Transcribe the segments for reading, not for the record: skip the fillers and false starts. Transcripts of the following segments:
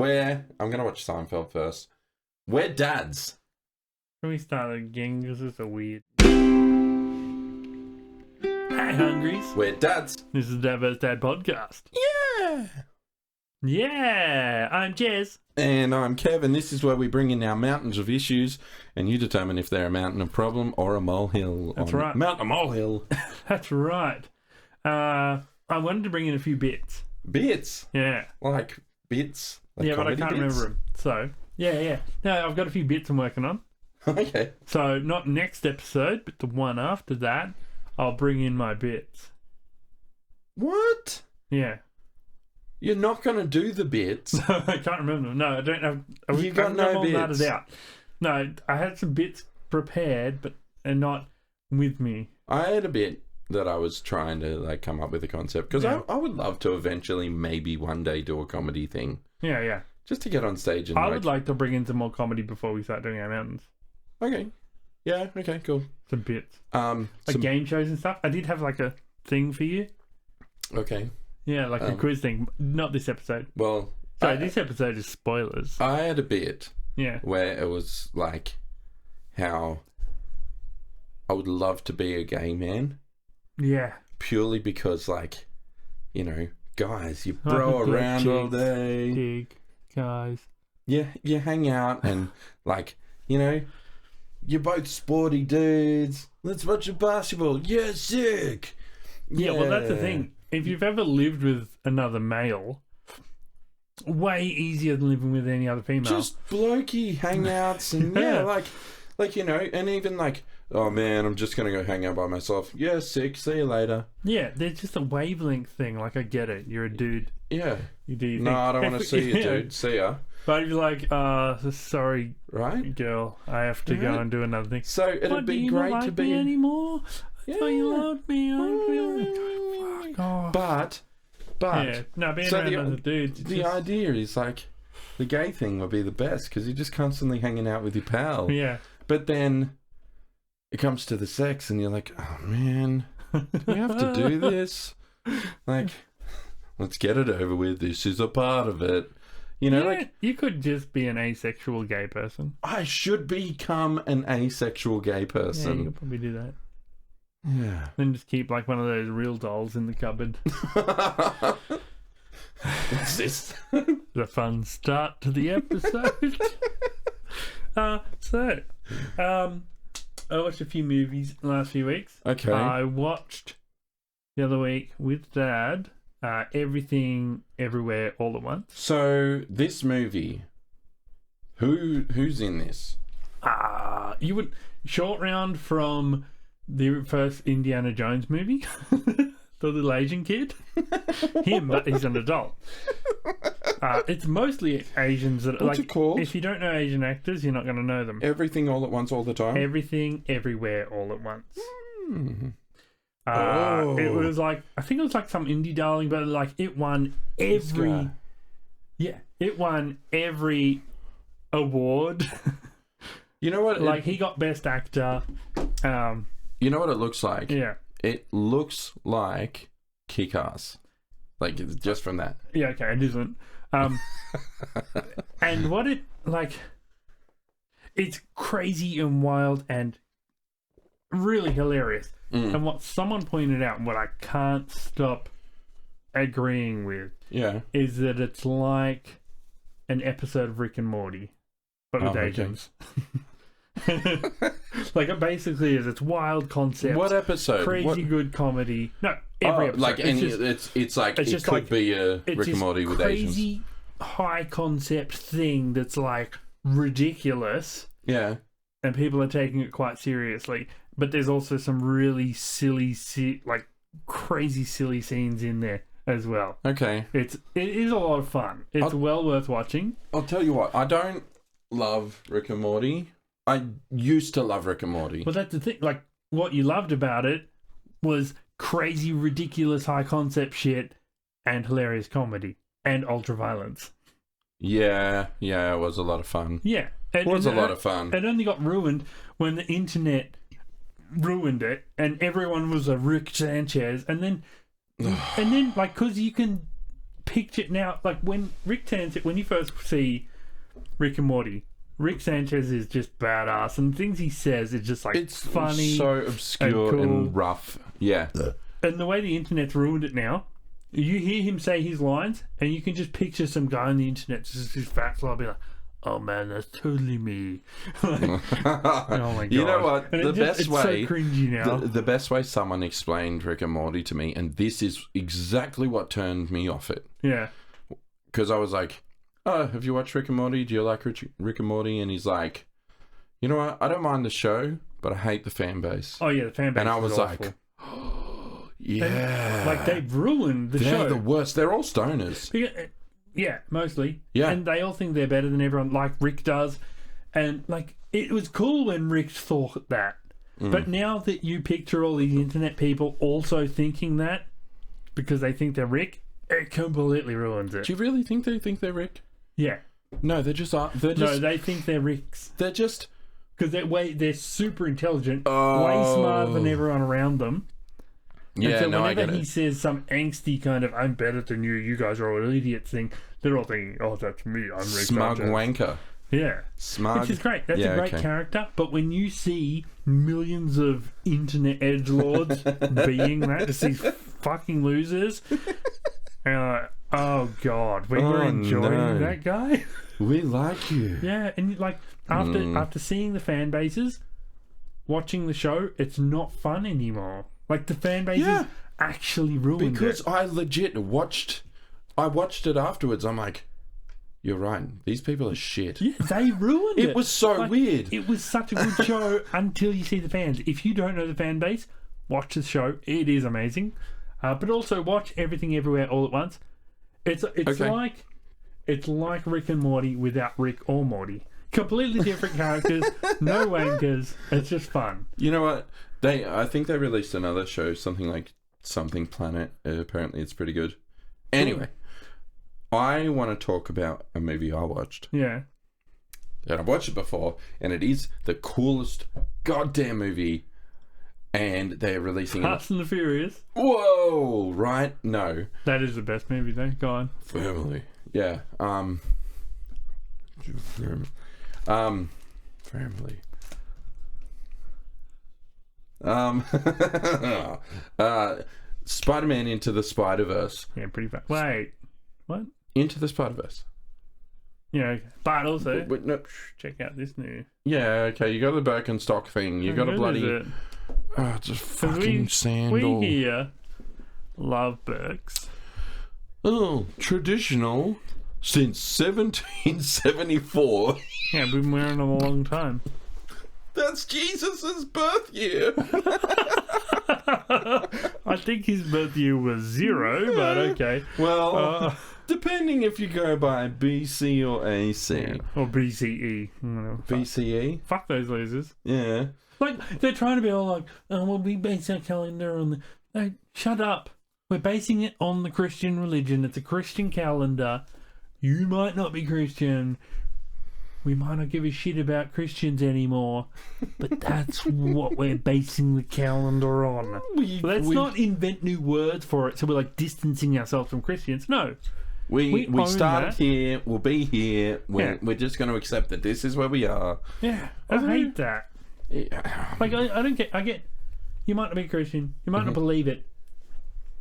I'm going to watch Seinfeld first. We're dads. Can we start again? Because it's a weird. Hey, Hungries. We're dads. This is the Dad vs. Dad podcast. Yeah. Yeah, I'm Jez. And I'm Kev, and this is where we bring in our mountains of issues, and you determine if they're a mountain of problem or a molehill. That's right. Mountain molehill. That's right. I wanted to bring in a few bits. Bits? Yeah. Like bits? Like yeah, but I can't remember them. So, yeah. No, I've got a few bits I'm working on. Okay. So, not next episode, but the one after that, I'll bring in my bits. What? Yeah. You're not going to do the bits? I can't remember them. No, I don't have... You got no bits? Out. No, I had some bits prepared, but and not with me. I had a bit that I was trying to come up with a concept, because I would love to eventually maybe one day do a comedy thing. Yeah. Just to get on stage and I would like to bring in some more comedy before we start doing our mountains. Okay. Yeah, okay, cool. Some bits. Like game shows and stuff. I did have a thing for you. Okay. Yeah, a quiz thing. Not this episode. Well... So this episode is spoilers. I had a bit... Yeah. Where it was how I would love to be a gay man. Yeah. Purely because, guys, you bro around all day. Dig, guys. Yeah, you hang out and, you're both sporty dudes. Let's watch a basketball. Yeah, sick. Yeah, well, that's the thing. If you've ever lived with another male... way easier than living with any other female. Just blokey hangouts and and even oh man, I'm just gonna go hang out by myself. Yeah, sick. See you later. Yeah, there's just a wavelength thing. I get it. You're a dude. Yeah. You do. No, I don't want to see you, dude. See ya. But if you're sorry, right, girl, I have to go and do another thing. So it'd be great to be anymore. I thought you loved me. Fuck off. But being around other dudes. The idea is the gay thing would be the best because you're just constantly hanging out with your pal. Yeah. But then it comes to the sex and you're like, oh man, do we have to do this? Let's get it over with. This is a part of it. You could just be an asexual gay person. I should become an asexual gay person. Yeah, you could probably do that. Yeah. Then just keep one of those real dolls in the cupboard. What's this? The fun start to the episode. I watched a few movies in the last few weeks. Okay. I watched the other week with Dad, Everything Everywhere All at Once. So this movie, who's in this? You would short round from the first Indiana Jones movie, the little Asian kid. Him, but he's an adult. It's mostly Asians that What's it called? If you don't know Asian actors, you're not going to know them. Everything All at Once all the time? Everything Everywhere All at Once. It was I think it was some indie darling, but it won every... Yeah, it won every award. You know what? He got Best Actor. You know what it looks like? Yeah. It looks like Kick-Ass. Just from that. Yeah, okay, it isn't. And what it, it's crazy and wild and really hilarious. And what someone pointed out, and what I can't stop agreeing with, is that it's like an episode of Rick and Morty, but with Asians. It basically is. It's wild concept. What episode? Crazy good comedy. No, every episode. It could be a Rick and Morty with Asians. Crazy high concept thing that's ridiculous. Yeah. And people are taking it quite seriously. But there's also some really silly, crazy silly scenes in there as well. Okay. It is a lot of fun. It's well worth watching. I'll tell you what. I don't love Rick and Morty. I used to love Rick and Morty. Well, that's the thing. What you loved about it was crazy, ridiculous, high concept shit and hilarious comedy and ultra violence. Yeah, it was a lot of fun. Yeah. It was a lot of fun. It only got ruined when the internet ruined it and everyone was a Rick Sanchez. And then, because you can picture now, like when when you first see Rick and Morty, Rick Sanchez is just badass, and things he says is just like it's funny, so obscure and rough. Yeah. And the way the internet's ruined it now, you hear him say his lines, and you can just picture some guy on the internet just his fat fly be like, "Oh man, that's totally me." Like, oh my god! You know what? And the best way, so cringy now. The best way someone explained Rick and Morty to me, and this is exactly what turned me off it. Yeah. Because I was like, "Oh, have you watched Rick and Morty? Do you like Rick and Morty?" And he's like, "You know what? I don't mind the show, but I hate the fan base." Oh yeah, the fan base. And I was awful. like, oh, "Yeah, like they've ruined the show." They're the worst. They're all stoners. Yeah, mostly. Yeah. And they all think they're better than everyone, like Rick does. And, like, it was cool when Rick thought that. But now that you picture all these internet people also thinking that, because they think they're Rick, it completely ruins it. Do you really think they're Rick? Yeah. No, they just are. No, they think they're Ricks. They're just... Because they're super intelligent, way smarter than everyone around them. Yeah, so I get whenever he says some angsty kind of "I'm better than you guys are all idiots" thing, they're all thinking, "Oh, that's me. I'm Rick Smug Sanchez." wanker. Yeah, Smug. which is great. That's a great character. But when you see millions of internet edgelords being that, just these fucking losers, and like, oh god, we were enjoying that guy. We like you. Yeah, and like after seeing the fan bases, watching the show, it's not fun anymore. Like the fan bases actually ruined because it. I legit watched it afterwards. I'm like, you're right. These people are shit. Yeah, they ruined it. It was so weird. It was such a good show until you see the fans. If you don't know the fan base, watch the show. It is amazing. But also watch Everything Everywhere All at Once. It's like Rick and Morty without Rick or Morty. Completely different characters, no wankers. It's just fun. You know what? I think they released another show, something like Something Planet. Apparently, it's pretty good. Anyway, I want to talk about a movie I watched. Yeah. And I've watched it before, and it is the coolest goddamn movie. And they're releasing Fast and the Furious. Whoa! Right? No. That is the best movie, though. Go on. Family. Yeah. Family. Spider-Man Into the Spider-Verse. Yeah, pretty fast. Wait, what? Into the Spider-Verse. Yeah, okay. But also, no. check out this new. Yeah, okay, you got the Birkenstock thing. You got a bloody... Oh, it's a fucking sandal. We here love Birks. Oh, traditional since 1774. Yeah, we've been wearing them a long time. That's Jesus' birth year. I think his birth year was 0, but okay. Well, depending if you go by BC or AC. Yeah. Or BCE. BCE? Fuck those losers. Yeah. Like, they're trying to be all like, oh, well, we base our calendar on the... No, shut up. We're basing it on the Christian religion. It's a Christian calendar. You might not be Christian. We might not give a shit about Christians anymore. But that's what we're basing the calendar on. Let's not invent new words for it so we're like distancing ourselves from Christians. No. We started here. We'll be here. We're just going to accept that this is where we are. Yeah. I hate that. Yeah. Like, I don't get... I get... You might not be Christian. You might not believe it.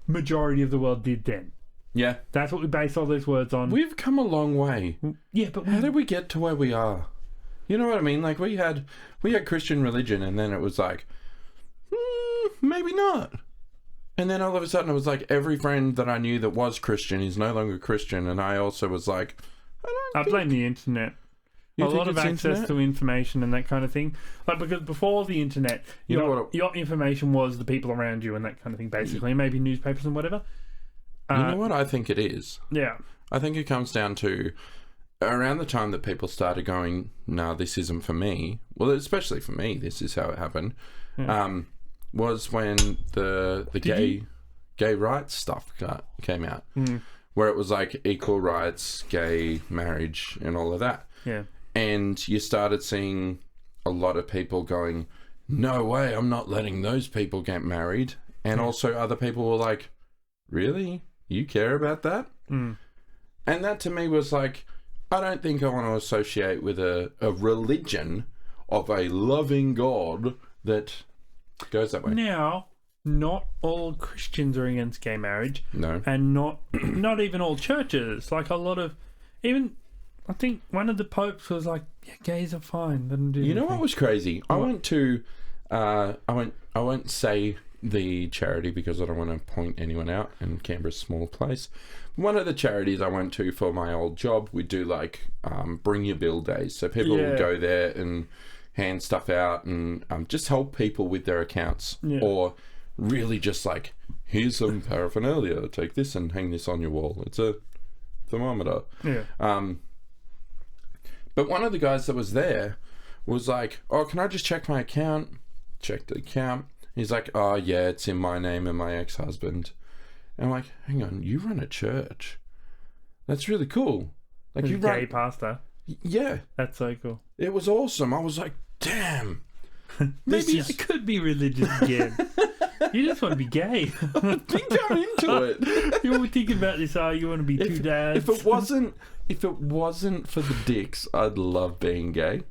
Majority of the world did then. Yeah. That's what we base all those words on. We've come a long way. Yeah, but... How did we get to where we are? You know what I mean? Like, we had Christian religion, and then it was like, maybe not. And then all of a sudden it was like every friend that I knew that was Christian is no longer Christian, and I also was like, I blame the internet. A lot of access to information and that kind of thing. Like, because before the internet, your information was the people around you and that kind of thing, basically. Maybe newspapers and whatever. You know what I think it is? Yeah. I think it comes down to around the time that people started going, no, this isn't for me. Well, especially for me, this is how it happened. Yeah. Was when the gay rights stuff came out. Where it was like equal rights, gay marriage and all of that. Yeah. And you started seeing a lot of people going, no way, I'm not letting those people get married. And also other people were like, really? you care about that? Mm. And that to me was like, I don't think I want to associate with a religion of a loving God that goes that way. Now, not all Christians are against gay marriage. No. And not even all churches. Like a lot of, even, I think one of the popes was like, yeah, gays are fine. They don't do You know anything. what was crazy? What? I went to, I won't say the charity because I don't want to point anyone out, and Canberra's a small place. One of the charities I went to for my old job, we do like bring your bill days. So people will go there and hand stuff out and just help people with their accounts. Yeah. Or really just like, here's some paraphernalia, take this and hang this on your wall. It's a thermometer. Yeah. But one of the guys that was there was like, oh, can I just check my account? Check the account. He's like, oh yeah, it's in my name and my ex-husband. And I'm like, hang on, you run a church. That's really cool. Like, you gay pastor. Yeah. That's so cool. It was awesome. I was like, damn. Maybe I could be religious again. You just want to be gay. I think I'm into it. You were thinking about this, you want to be two dads. If it wasn't for the dicks, I'd love being gay.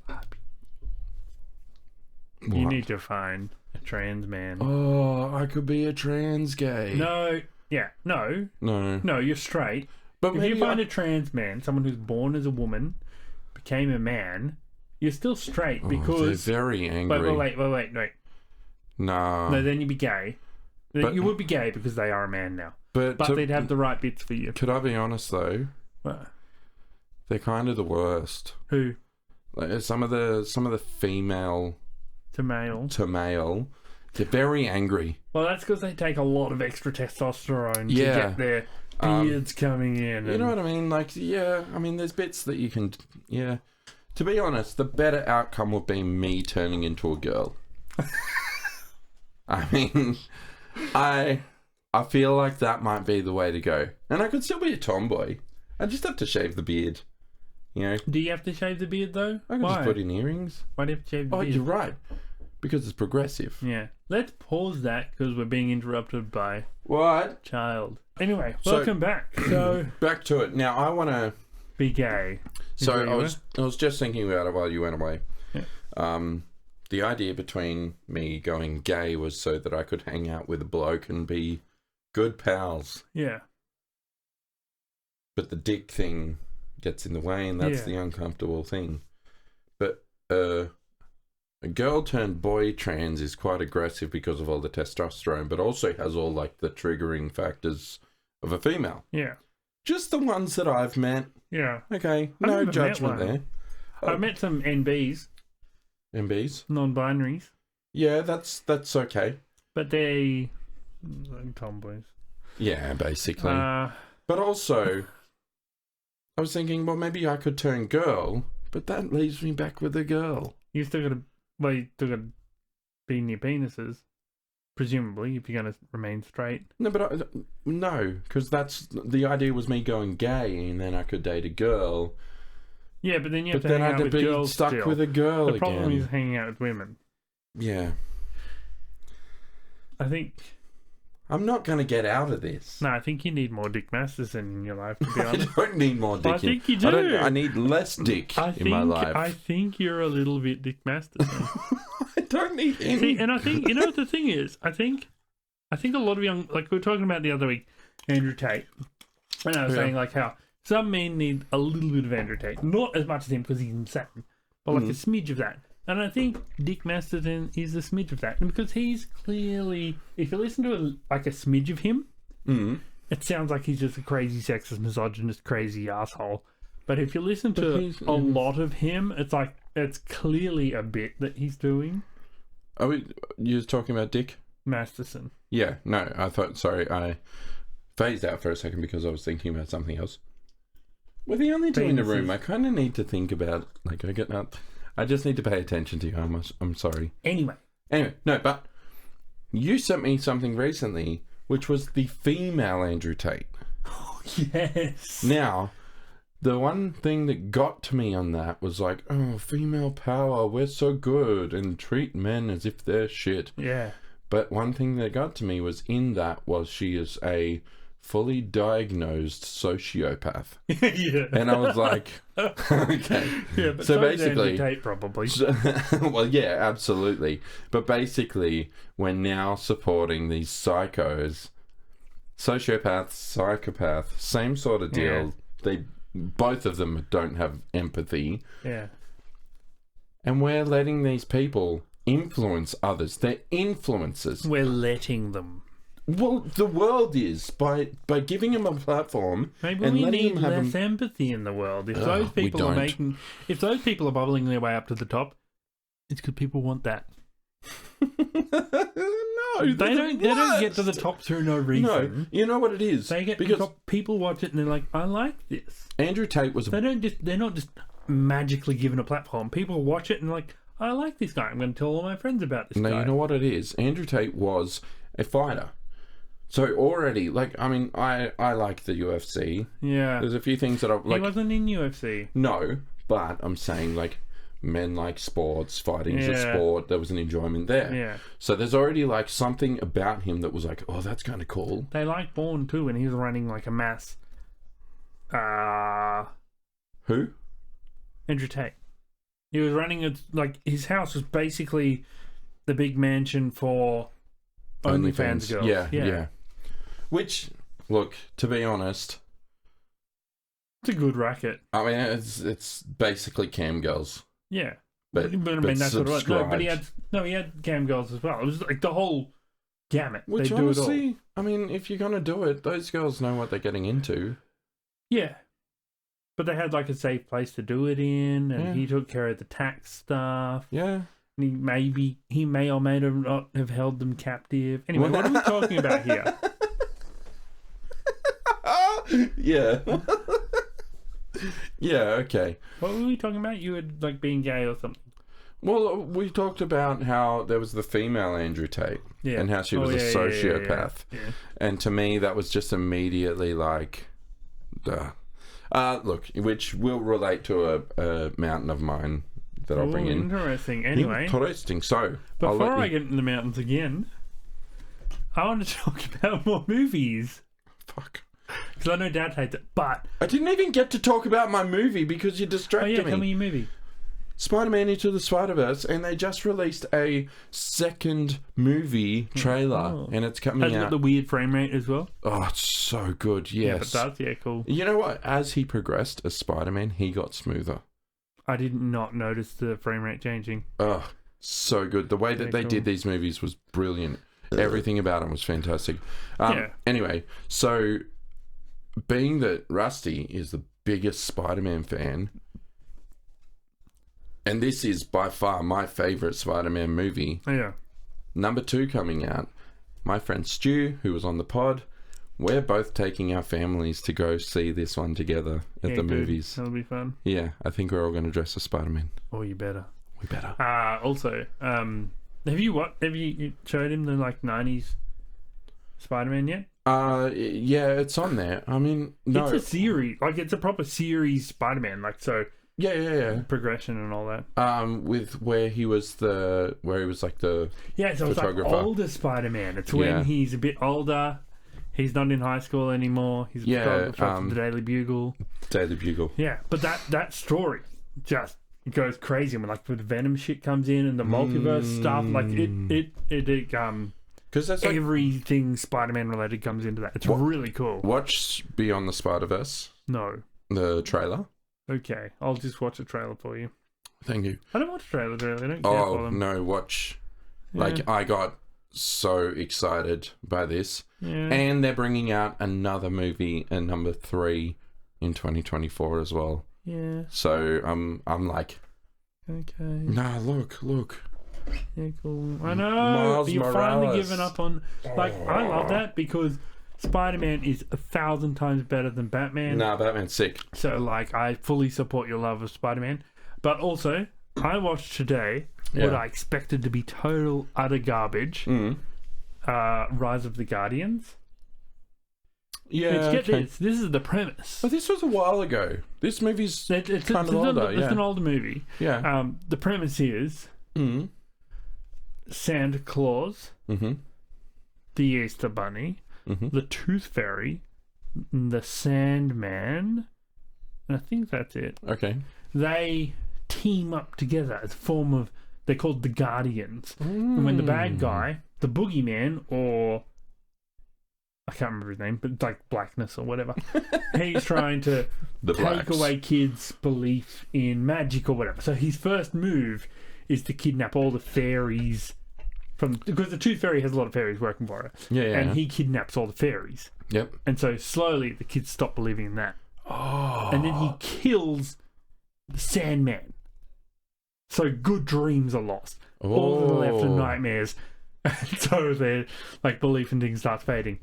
You need to find a trans man. Oh, I could be a trans gay. No. Yeah. No. No, you're straight. But if you find a trans man, someone who's born as a woman, became a man, you're still straight because... they're very angry. Wait. No, then you'd be gay. You would be gay because they are a man now. But they'd have the right bits for you. Could I be honest, though? What? They're kind of the worst. Who? Like, some of the female... To male. They're very angry. Well, that's because they take a lot of extra testosterone to get their beards coming in. You know what I mean? Like, yeah, I mean, there's bits that you can... Yeah. To be honest, the better outcome would be me turning into a girl. I mean, I feel like that might be the way to go. And I could still be a tomboy. I just have to shave the beard. You know? Do you have to shave the beard, though? I can just put in earrings. Why do you have to shave the beard? Oh, you're right. Because it's progressive. Yeah. Let's pause that because we're being interrupted by... What? Child. Anyway, welcome back. So... Back to it. Now, I want to... Be gay. So, I was just thinking about it while you went away. Yeah. The idea between me going gay was so that I could hang out with a bloke and be good pals. Yeah. But the dick thing gets in the way, and that's the uncomfortable thing. But a girl turned boy trans is quite aggressive because of all the testosterone, but also has all like the triggering factors of a female. Yeah. Just the ones that I've met. Yeah. Okay. No judgment there. I've met some NBs. NBs? Non-binaries. Yeah, that's okay. But they... tomboys. Yeah, basically. But also, I was thinking, well, maybe I could turn girl, but that leaves me back with a girl. You still got to be in your penises, presumably, if you're going to remain straight. No, but no, because that's the idea was me going gay, and then I could date a girl. Yeah, but then you have to hang out with girls stuck still. with a girl again. The problem again. is hanging out with women. Yeah. I think... I'm not going to get out of this. No, I think you need more Dick Masterson in your life, to be honest. I don't need more dick. I think you do. I need less dick in my life. I think you're a little bit Dick Masterson. I don't need any. See, and I think, you know what the thing is? I think a lot of young... Like we were talking about the other week, Andrew Tate. And I was saying like how some men need a little bit of Andrew Tate. Not as much as him because he's insane. But like a smidge of that. And I think Dick Masterson is a smidge of that. And because he's clearly... If you listen to a smidge of him, it sounds like he's just a crazy sexist, misogynist, crazy asshole. But if you listen to a lot of him, it's like... It's clearly a bit that he's doing. You're talking about Dick? Masterson. Yeah, no, I thought... Sorry, I phased out for a second because I was thinking about something else. We're the only two in the room. I kind of need to think about... Like, I just need to pay attention to you. I'm sorry. Anyway, no, but you sent me something recently, which was the female Andrew Tate. Oh, yes. Now, the one thing that got to me on that was like, oh, female power, we're so good, and treat men as if they're shit. Yeah. But one thing that got to me was she is a fully diagnosed sociopath. Yeah. And I was like, okay. Yeah, but so basically, Tate probably. well, yeah, absolutely. But basically, we're now supporting these psychos, sociopath, psychopath, same sort of deal. Yeah. Both of them don't have empathy. Yeah. And we're letting these people influence others. They're influencers. We're letting them. Well, the world is by giving them a platform. Maybe and we letting need them have less empathy in the world. If those we people are don't. if those people are bubbling their way up to the top, it's because people want that. No, they don't get to the top through no reason. No, you know what it is. They get to the top. People watch it and they're like, I like this. Andrew Tate was. They're not just magically given a platform. People watch it and they're like, I like this guy. I'm going to tell all my friends about this guy. No, you know what it is. Andrew Tate was a fighter. So already, like, I mean, I like the UFC. Yeah. There's a few things that I like. He wasn't in UFC. No, but I'm saying, like, men like sports, fighting is a sport. There was an enjoyment there. Yeah. So there's already, like, something about him that was like, oh, that's kind of cool. They liked Bourne too when he was running, like, a mass. Who? Andrew Tate. He was running like, his house was basically the big mansion for OnlyFans girls. Yeah. Which, look, to be honest, it's a good racket. I mean, it's basically cam girls. Yeah, but I mean that's what it was. No, but he had cam girls as well. It was like the whole gamut. Which they honestly, do it all. I mean, if you're gonna do it, those girls know what they're getting into. Yeah, but they had like a safe place to do it in, and he took care of the tax stuff. Yeah. And he may or may not have held them captive. Anyway, what are we talking about here? Yeah. Yeah, okay. What were we talking about? You were like being gay or something. Well, we talked about how there was the female Andrew Tate and how she was a sociopath. Yeah. And to me, that was just immediately like, duh. Look, which will relate to a mountain of mine that I'll bring in. Interesting. Anyway. Interesting. So, before I get into the mountains again, I want to talk about more movies. Fuck. Because I know Dad hates it, but... I didn't even get to talk about my movie because you distracted me. Tell me your movie. Spider-Man Into the Spider-Verse, and they just released a second movie trailer, and it's coming out. Has it got the weird frame rate as well? Oh, it's so good, yes. Yeah, it does, yeah, cool. You know what? As he progressed as Spider-Man, he got smoother. I did not notice the frame rate changing. Oh, so good. The way that they did these movies was brilliant. Everything about them was fantastic. Anyway, so being that Rusty is the biggest Spider-Man fan, and this is by far my favourite Spider-Man movie. Yeah. Number 2 coming out. My friend Stu, who was on the pod, we're both taking our families to go see this one together at the movies. That'll be fun. Yeah, I think we're all going to dress as Spider-Man. Oh, you better. We better. Also, have you showed him the like 90s Spider-Man yet? Yeah, it's on there. I mean, no. It's a series. Like, it's a proper series Spider-Man. Like, so... Yeah. Progression and all that. With where he was like the so it's like older Spider-Man. It's when he's a bit older. He's not in high school anymore. He's a photographer for the Daily Bugle. Daily Bugle. Yeah, but that story just goes crazy when like the Venom shit comes in and the multiverse stuff. Like it because that's like, everything Spider-Man related comes into that. It's really cool. Watch Beyond the Spider-Verse. No. The trailer. Okay, I'll just watch a trailer for you. Thank you. I don't watch trailers really. I don't care for them. No, watch. Like, I got so excited by this. Yeah. And they're bringing out another movie in number 3 in 2024 as well. Yeah. So I'm like, okay. Nah, look. Yeah, cool. I know. Miles You're Morales. finally giving up on. Like, I love that because Spider-Man is 1,000 times better than Batman. Nah, Batman's sick. So, like, I fully support your love of Spider-Man. But also, I watched today what I expected to be total, utter garbage. Rise of the Guardians. Yeah, Get this. This is the premise. But this was a while ago. This movie's kind of older. It's an older movie. Yeah. The premise is Santa Claus, the Easter Bunny, the Tooth Fairy, the Sandman, and I think that's it. Okay. They team up together as a form of, they're called the Guardians. And when the bad guy, the boogeyman, or I can't remember his name, but like Blackness or whatever, he's trying to take away kids' belief in magic or whatever. So his first move is to kidnap all the fairies because the Tooth Fairy has a lot of fairies working for her. Yeah. And he kidnaps all the fairies. Yep. And so slowly the kids stop believing in that. Oh. And then he kills the Sandman. So good dreams are lost. All that are left are nightmares. So their like belief in things starts fading.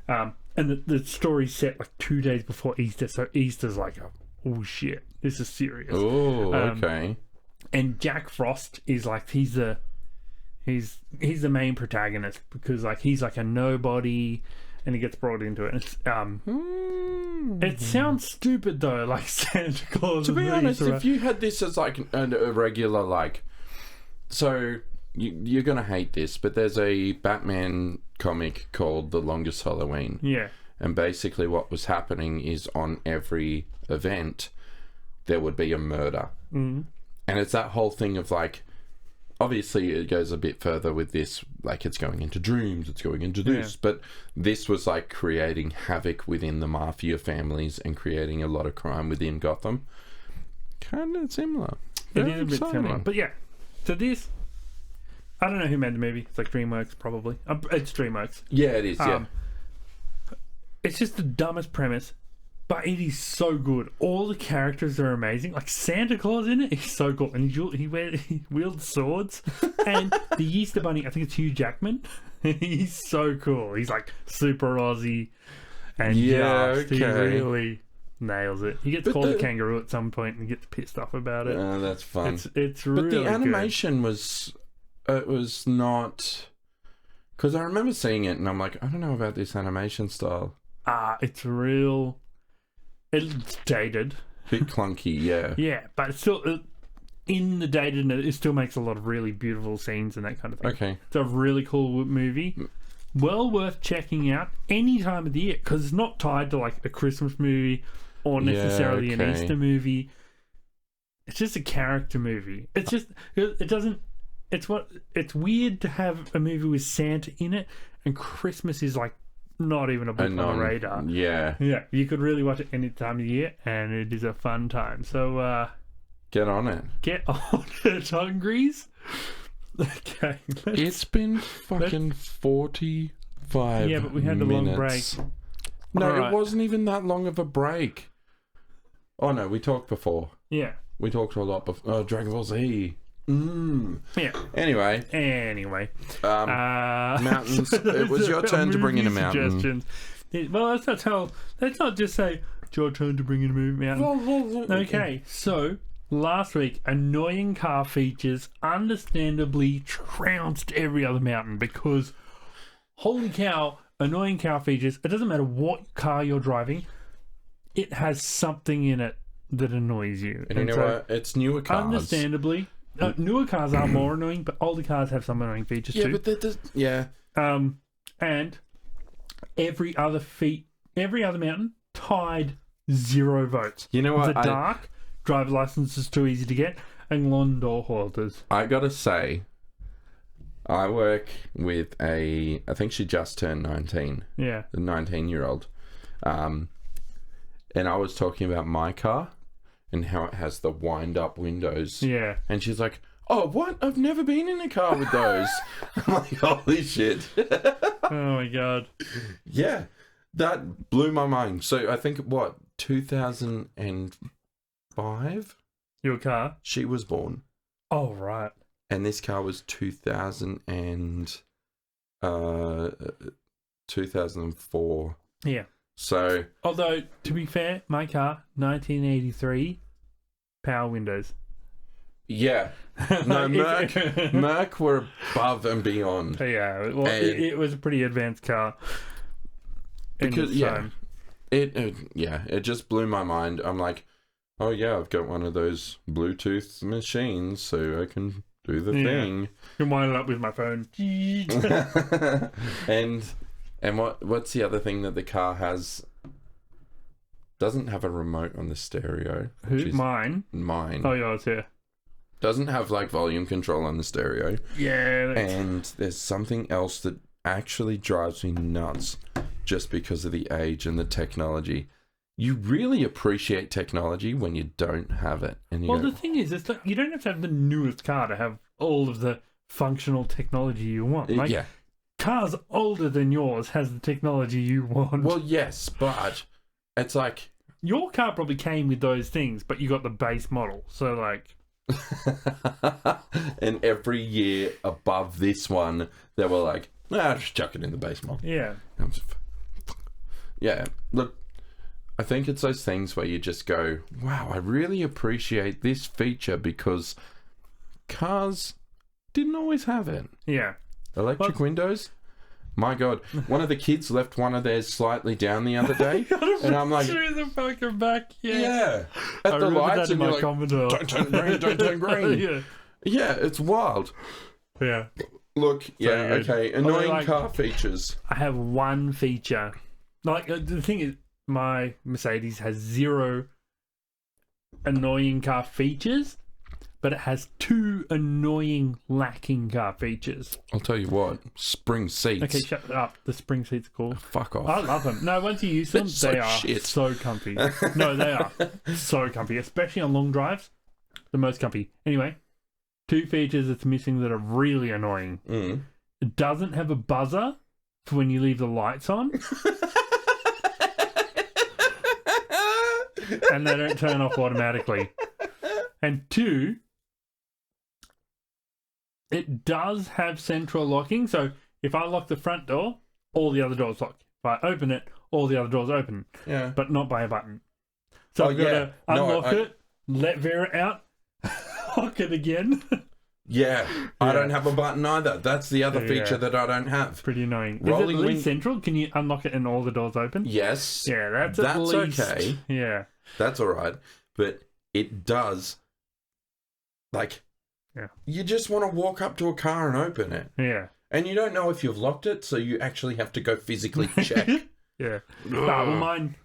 And the story's set like 2 days before Easter. So Easter's like, oh shit, this is serious. Oh, okay. And Jack Frost is like, he's the main protagonist because like he's like a nobody and he gets brought into it. It's, it sounds stupid though, like Santa Claus. To be honest, if you had this as like a regular like, so you're gonna hate this, but there's a Batman comic called The Longest Halloween. Yeah. And basically what was happening is on every event there would be a murder. Mm. And it's that whole thing of like, obviously it goes a bit further with this, like it's going into dreams, it's going into this, but this was like creating havoc within the mafia families and creating a lot of crime within Gotham. Kind of similar. It is a bit similar. But yeah, so this, I don't know who made the movie. It's like DreamWorks probably. It's DreamWorks. Yeah, it is, yeah. It's just the dumbest premise, but it is so good. All the characters are amazing. Like Santa Claus in it, he's so cool. And he wields swords. And the Easter Bunny, I think it's Hugh Jackman. He's so cool. He's like super Aussie. And he really nails it. He gets called a kangaroo at some point and gets pissed off about it. Oh, that's fun. It's really good. But the animation was not... Because I remember seeing it and I'm like, I don't know about this animation style. It's real... It's dated. Bit clunky, yeah. Yeah, but it's still... in the datedness, it still makes a lot of really beautiful scenes and that kind of thing. Okay. It's a really cool movie. Well worth checking out any time of the year because it's not tied to like a Christmas movie or necessarily an Easter movie. It's just a character movie. It's just... It doesn't... It's weird to have a movie with Santa in it and Christmas is like not even a blip on the radar. Yeah. Yeah, you could really watch it any time of year and it is a fun time. So, get on it. Get on it, Hungries. Okay. It's been fucking 45 minutes. Yeah, but we had a long break. No, it wasn't even that long of a break. Oh, no, we talked before. Yeah. We talked a lot before. Oh, Dragon Ball Z. Yeah. Anyway. Mountains. So it was your turn to bring in a mountain. Well, let's not just say it's your turn to bring in a mountain. Okay, so last week, annoying car features understandably trounced every other mountain because, holy cow, annoying car features. It doesn't matter what car you're driving, it has something in it that annoys you. And you know what? It's newer cars. Understandably. Newer cars are more annoying, but older cars have some annoying features too. Yeah, but that yeah. And every other mountain tied 0 votes. You know what? The dark, driver's license is too easy to get, and lawn door holders. I gotta say, I work with I think she just turned 19. Yeah. A 19-year-old. And I was talking about my car and how it has the wind-up windows. Yeah. And she's like, oh, what? I've never been in a car with those. I'm like, holy shit. Oh, my God. Yeah. That blew my mind. So I think, 2005? Your car? She was born. Oh, right. And this car was 2004. Yeah. So... Although, to be fair, my car, 1983, power windows. Yeah. No, Merc were above and beyond. Yeah. Well, it was a pretty advanced car. Because, it just blew my mind. I'm like, oh, yeah, I've got one of those Bluetooth machines, so I can do the thing. I can wind it up with my phone. And what's the other thing that the car has? Doesn't have a remote on the stereo. Who? Mine? Mine. Oh, yours, yeah. Doesn't have like volume control on the stereo. Yeah. And there's something else that actually drives me nuts just because of the age and the technology. You really appreciate technology when you don't have it. And the thing is, it's like you don't have to have the newest car to have all of the functional technology you want. Like, yeah. Cars older than yours has the technology you want. Well, yes, but it's like... Your car probably came with those things, but you got the base model. So, like... And every year above this one, they were like, just chuck it in the base model. Yeah. Yeah. Look, I think it's those things where you just go, wow, I really appreciate this feature because cars didn't always have it. Yeah. Electric windows? My God. One of the kids left one of theirs slightly down the other day. And I'm like... Through the fucking back, yeah. At the lights and you're like, don't turn green, don't turn green. Yeah, it's wild. Yeah. Look, yeah, okay. Annoying like, car features. I have one feature. Like, the thing is, my Mercedes has 0 annoying car features, but it has 2 annoying lacking car features. I'll tell you what, spring seats. Okay, shut up. The spring seats are cool. Fuck off. I love them. No, once you use them, they are so comfy. No, they are so comfy, especially on long drives. The most comfy. Anyway, 2 features it's missing that are really annoying. It doesn't have a buzzer for when you leave the lights on. And they don't turn off automatically. And 2, it does have central locking. So if I lock the front door, all the other doors lock. If I open it, all the other doors open. Yeah. But not by a button. So I've got to unlock it, let Vera out, lock it again. Yeah. I don't have a button either. That's the other feature that I don't have. Pretty annoying. Rolling Is it at least central? Can you unlock it and all the doors open? Yes. Yeah, that's at least... okay. Yeah. That's all right. But it does... Like, you just want to walk up to a car and open it. Yeah. And you don't know if you've locked it, so you actually have to go physically check. Yeah. Well, mine...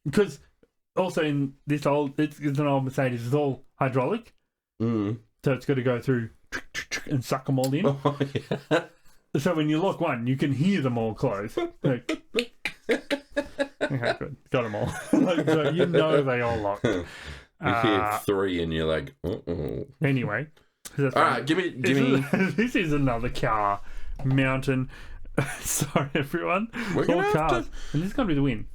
Because also in this old... It's an old Mercedes. It's all hydraulic. So it's got to go through and suck them all in. Oh, yeah. So when you lock one, you can hear them all close. Like, okay, good. Got them all. So you know they all locked. You hear 3 and you're like, uh-oh. Anyway. All right, give me... This is another car. Mountain. Sorry, everyone. We're going to have to... And this is going to be the win.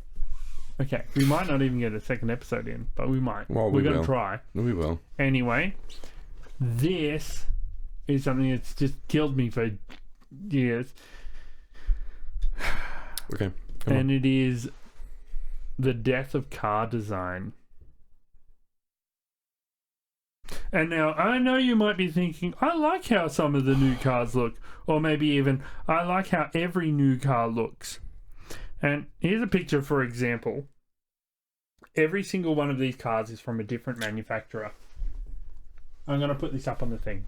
Okay, we might not even get a second episode in, but we might. Well, We're going to try. We will. Anyway, this is something that's just killed me for years. Okay. And it is the death of car design. And now, I know you might be thinking, I like how some of the new cars look. Or maybe even, I like how every new car looks. And here's a picture, for example. Every single one of these cars is from a different manufacturer. I'm going to put this up on the thing.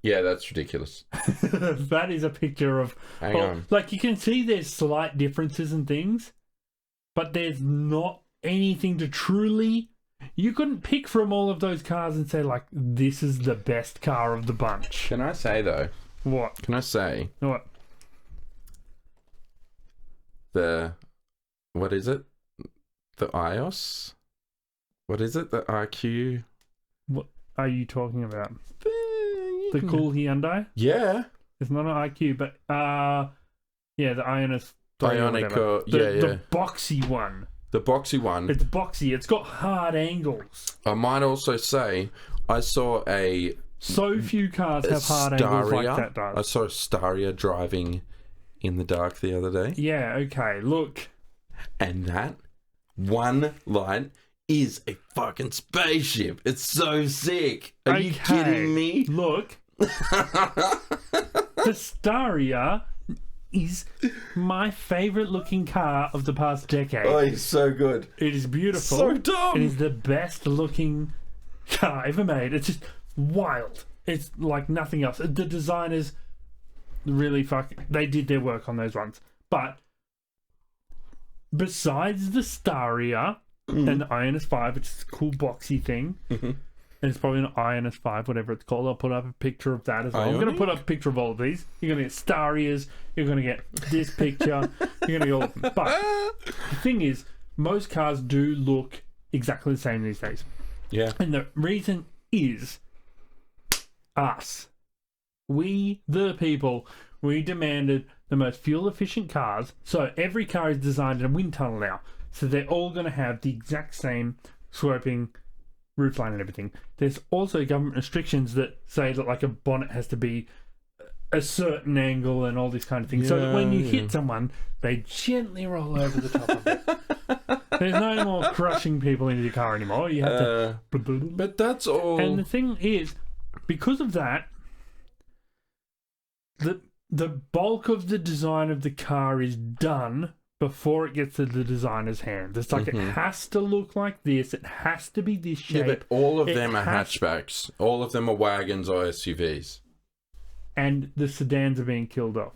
Yeah, that's ridiculous. That is a picture of... Hang on. Like, you can see there's slight differences and things, but there's not anything to truly... You couldn't pick from all of those cars and say, like, this is the best car of the bunch. Can I say, though? What? Can I say... What? What is it? The iOS? What is it? The IQ? What are you talking about? The cool Hyundai? Yeah. It's not an IQ, but yeah, the Ioniq. The boxy one. The boxy one. It's boxy. It's got hard angles. I might also say I saw so few cars have hard angles like that does. I saw a Staria driving in the dark the other day. Yeah, okay, look. And that one light is a fucking spaceship. It's so sick. Are you kidding me? Look. The Staria is my favourite looking car of the past decade. Oh, it's so good. It is beautiful. So dumb. It is the best looking car ever made. It's just wild. It's like nothing else. The designers really they did their work on those ones. But besides the Staria, and the INS5, which is a cool boxy thing. And it's probably an INS5, whatever it's called. I'll put up a picture of that as well. I'm going to put up a picture of all of these. You're going to get star ears. You're going to get this picture. You're going to get all of them. But the thing is, most cars do look exactly the same these days. Yeah. And the reason is us. We, the people, we demanded the most fuel-efficient cars. So every car is designed in a wind tunnel now. So they're all going to have the exact same sloping roofline and everything. There's also government restrictions that say that like a bonnet has to be a certain angle and all these kind of things. So that when you hit someone, they gently roll over the top of it. There's no more crushing people into your car anymore. You have to... But that's all... And the thing is, because of that, the bulk of the design of the car is done before it gets to the designer's hands. It's like it has to look like this. It has to be this shape. Yeah, but all of them are hatchbacks. All of them are wagons or SUVs. And the sedans are being killed off.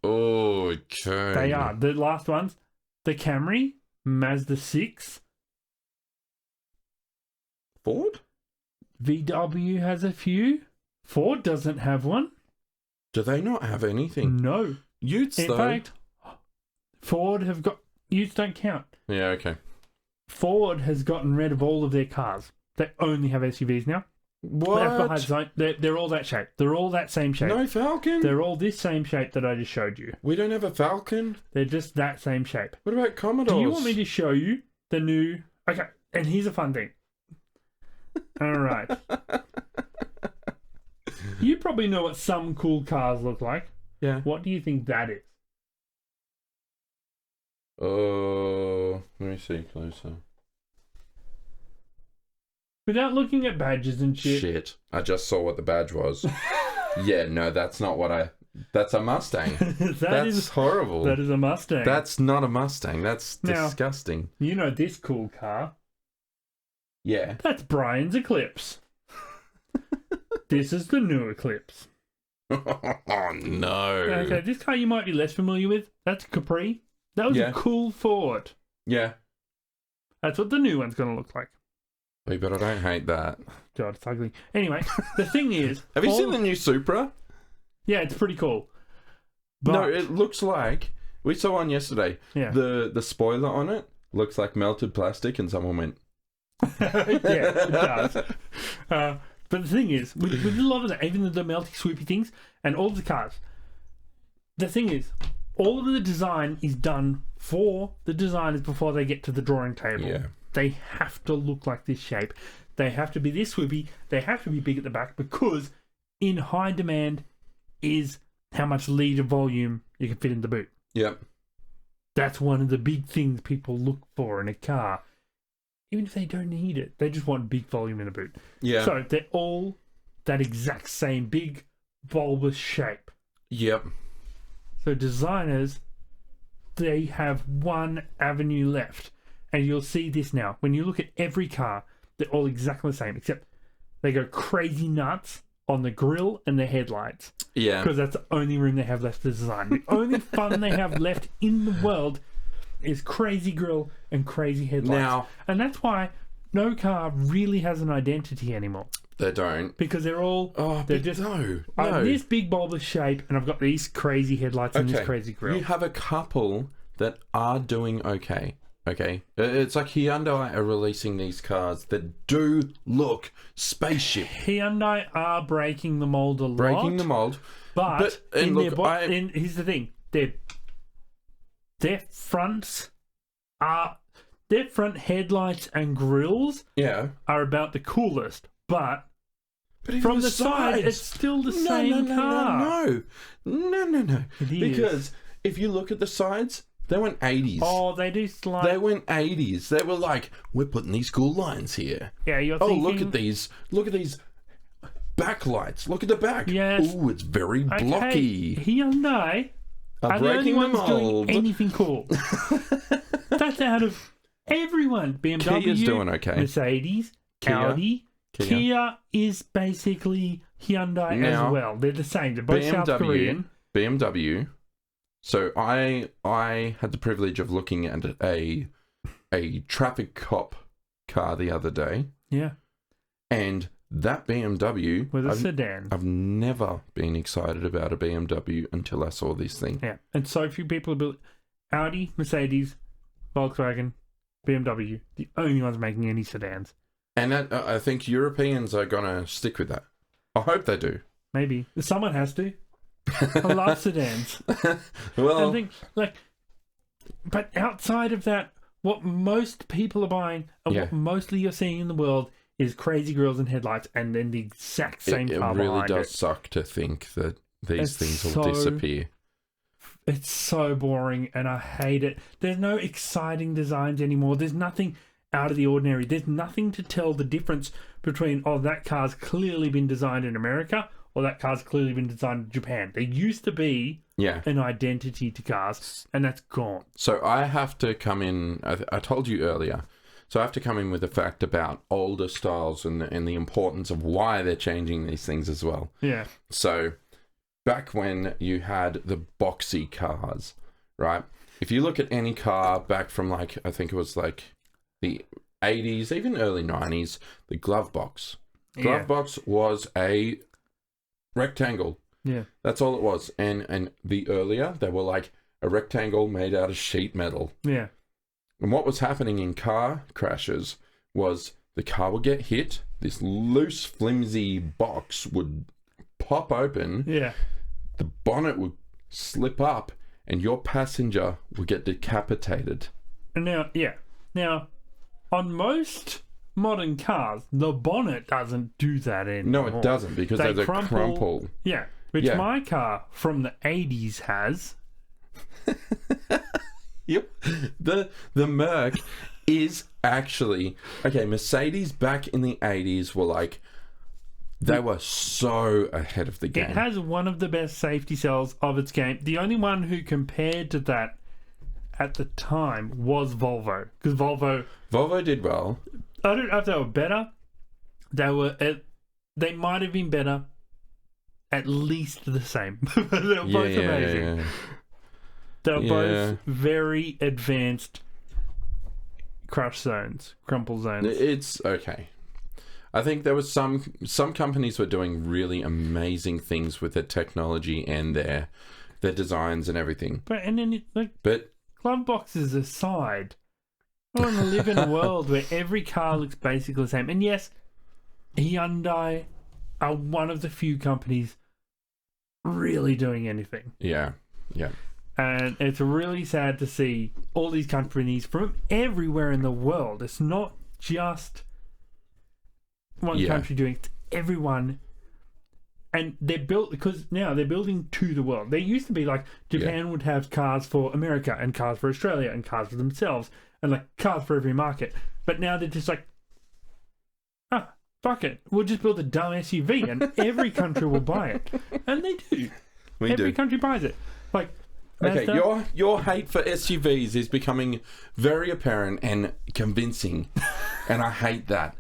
Okay. They are. The last ones, the Camry, Mazda 6. Ford? VW has a few. Ford doesn't have one. Do they not have anything? No. Utes, In fact, Ford have got... Utes don't count. Yeah, okay. Ford has gotten rid of all of their cars. They only have SUVs now. What? They're all that shape. They're all that same shape. No Falcon? They're all this same shape that I just showed you. We don't have a Falcon? They're just that same shape. What about Commodores? Do you want me to show you the new... Okay, and here's a fun thing. All right. You probably know what some cool cars look like. Yeah. What do you think that is? Oh, let me see closer. Without looking at badges and shit. Shit. I just saw what the badge was. Yeah, no, that's not what I... That's a Mustang. That's horrible. That is a Mustang. That's not a Mustang. That's disgusting. You know this cool car. Yeah. That's Brian's Eclipse. This is the new Eclipse. Oh, no. Okay, this car you might be less familiar with. That's a Capri. That was a cool Ford. Yeah. That's what the new one's going to look like. Wait, but I don't hate that. God, it's ugly. Anyway, the thing is... Have you seen the new Supra? Yeah, it's pretty cool. But... No, it looks like... We saw one yesterday. Yeah. The spoiler on it looks like melted plastic and someone went... Yeah, it does. But the thing is, with a lot of that, even the melty swoopy things and all the cars, the thing is, all of the design is done for the designers before they get to the drawing table. Yeah. They have to look like this shape. They have to be this swoopy. They have to be big at the back because in high demand is how much litre volume you can fit in the boot. Yep. That's one of the big things people look for in a car. Even if they don't need it, they just want big volume in the boot. Yeah. So they're all that exact same big bulbous shape. Yep. So designers, they have one avenue left. And you'll see this now. When you look at every car, they're all exactly the same, except they go crazy nuts on the grille and the headlights. Yeah. Because that's the only room they have left to design. The only fun they have left in the world is crazy grille and crazy headlights. Now, and that's why no car really has an identity anymore. They don't. Because they're all... Oh, they're just... No. I'm this big bulbous shape and I've got these crazy headlights and this crazy grille. You have a couple that are doing okay. Okay? It's like Hyundai are releasing these cars that do look spaceship. Hyundai are breaking the mold a lot. Breaking the mold. But here's the thing. Their fronts are... Their front headlights and grills are about the coolest. But from the side, it's still the same car. No. It is. Because if you look at the sides, they went 80s. Oh, they do slide. They went 80s. They were like, we're putting these cool lines here. Yeah, you're thinking... look at these. Look at these backlights. Look at the back. Yes. Ooh, it's very blocky. Hyundai are the only ones doing anything cool. That's out of everyone. BMW, Kia's doing okay. Mercedes, Audi. Kia is basically Hyundai now, as well. They're the same. They're both South Korean. BMW. So I had the privilege of looking at a a traffic cop car the other day. Yeah. And that BMW... With a sedan. I've never been excited about a BMW until I saw this thing. Yeah. And so few people built Audi, Mercedes, Volkswagen, BMW. The only ones making any sedans. And that, I think Europeans are going to stick with that. I hope they do. Maybe. Someone has to. I love sedans. Well... I think, like... But outside of that, what most people are buying and what mostly you're seeing in the world is crazy grills and headlights and then the exact same car behind it. It really does suck to think that these things will disappear. It's so boring and I hate it. There's no exciting designs anymore. There's nothing out of the ordinary. There's nothing to tell the difference between, oh, that car's clearly been designed in America or that car's clearly been designed in Japan. There used to be an identity to cars, and that's gone. So I have to come in, I told you earlier, so I have to come in with a fact about older styles and the importance of why they're changing these things as well. Yeah. So back when you had the boxy cars, right? If you look at any car back from like, I think it was like the 80s, even early 90s, the glove box. Glove box was a rectangle. Yeah. That's all it was. And the earlier, they were like a rectangle made out of sheet metal. Yeah. And what was happening in car crashes was the car would get hit, this loose, flimsy box would pop open. Yeah. The bonnet would slip up and your passenger would get decapitated. Now, on most modern cars, the bonnet doesn't do that anymore. No, it doesnn't because there's a crumple. Yeah, which my car from the 80s has. Yep. The Merc is actually... Okay, Mercedes back in the 80s were like... They were so ahead of the game. It has one of the best safety cells of its game. The only one who compared to that at the time was Volvo. Because Volvo did well. I don't know if they were better. They might have been better. At least the same. They were both amazing. Yeah. They were both very advanced crash zones, crumple zones. It's okay. I think there was some companies were doing really amazing things with their technology and their designs and everything. But glove boxes aside, I want to live in a world where every car looks basically the same. And yes, Hyundai are one of the few companies really doing anything. Yeah. And it's really sad to see all these companies from everywhere in the world. It's not just one country doing it. It's everyone. And they're built because now they're building to the world. They used to be like Japan would have cars for America and cars for Australia and cars for themselves and like cars for every market. But now they're just like, fuck it. We'll just build a dumb SUV and every country will buy it. And they do. Every country buys it. Like, okay, Mazda, your hate for SUVs is becoming very apparent and convincing. And I hate that.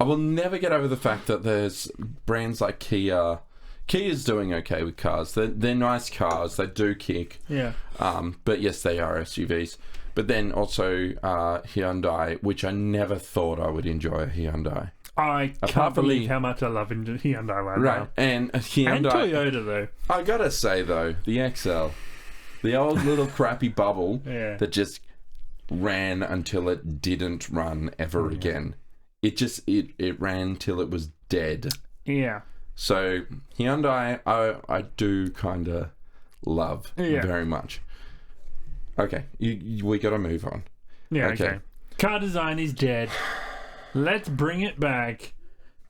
I will never get over the fact that there's brands like Kia. Kia's doing okay with cars. They're nice cars. They do kick. Yeah. But yes, they are SUVs. But then also Hyundai, which I never thought I would enjoy a Hyundai. I can't believe how much I love Hyundai right now. And Hyundai. And Toyota, though. I gotta say, though, the XL, the old little crappy bubble that just ran until it didn't run ever again. It ran till it was dead. Yeah. So Hyundai, I do kind of love very much. Okay, we got to move on. Yeah. Okay. Car design is dead. Let's bring it back.